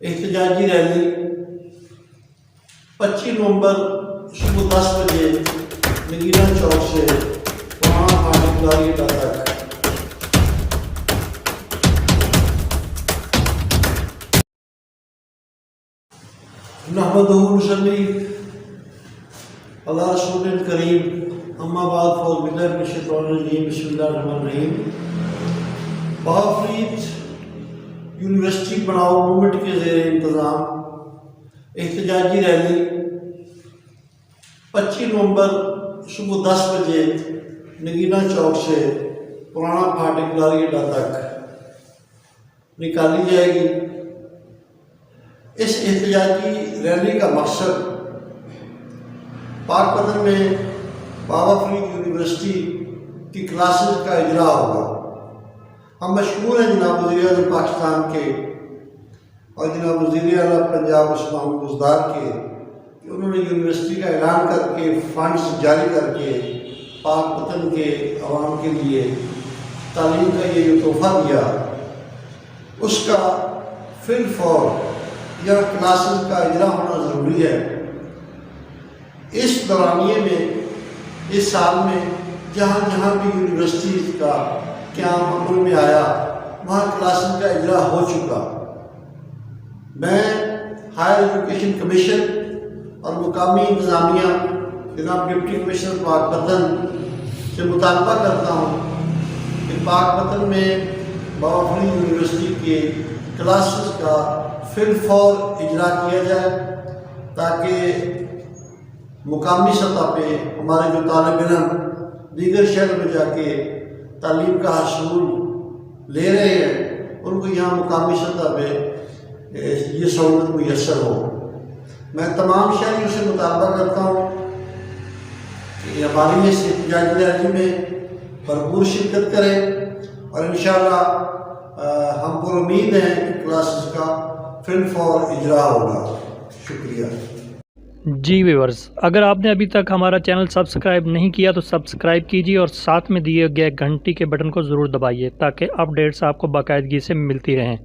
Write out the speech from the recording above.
احتجاجی ریلی 25 نومبر صبح 10 بجے نگینا چوک سے پرانا فاٹک لاری اڈا تک نحمدہ ونصلی علی رسول الکریم اما بعد فاعوذ باللہ من الشیطان الرجیم بسم اللہ الرحمن الرحیم۔ بافریت یونیورسٹی پڑھاؤ موومنٹ کے زیر انتظام احتجاجی ریلی 25 نومبر صبح 10 بجے نگینا چوک سے پرانا فاٹک لاری اڈا تک نکالی جائے گی۔ اس احتجاجی ریلی کا مقصد پاک پتن میں بابا فرید یونیورسٹی کی کلاسز کا اجرا ہوگا۔ ہم مشکور ہیں جناب وزیر اعظم پاکستان کے اور جناب وزیر اعلیٰ پنجاب عثمان بزدار کے کہ انہوں نے یونیورسٹی کا اعلان کر کے فنڈز جاری کر کے پاک پتن کے عوام کے لیے تعلیم کا یہ جو تحفہ دیا، اس کا فی الفور یا کلاسز کا اجرا ہونا ضروری ہے۔ اس دورانیے میں اس سال میں جہاں جہاں بھی یونیورسٹیز کا قیام عمل میں آیا وہاں کلاسز کا اجرا ہو چکا۔ میں ہائر ایجوکیشن کمیشن اور مقامی انتظامیہ جناب ڈپٹی کمشنر پاک پتن سے مطالبہ کرتا ہوں کہ پاک پتن میں بابا فرید یونیورسٹی کے کلاسز کا فی الفور اجرا کیا جائے تاکہ مقامی سطح پہ ہمارے جو طالب علم دیگر شہر میں جا کے تعلیم کا حصول لے رہے ہیں ان کو یہاں مقامی سطح پہ یہ سہولت میسر ہو۔ میں تمام شہریوں سے مطالبہ کرتا ہوں کہ ہماری اس احتجاجی ریلی میں بھرپور شرکت کریں اور انشاءاللہ ہم پر امید ہیں کہ کلاسز کا فی الفور اجرا ہوگا۔ شکریہ۔ جی ویورز، اگر آپ نے ابھی تک ہمارا چینل سبسکرائب نہیں کیا تو سبسکرائب کیجیے اور ساتھ میں دیے گئے گھنٹی کے بٹن کو ضرور دبائیے تاکہ اپڈیٹس آپ کو باقاعدگی سے ملتی رہیں۔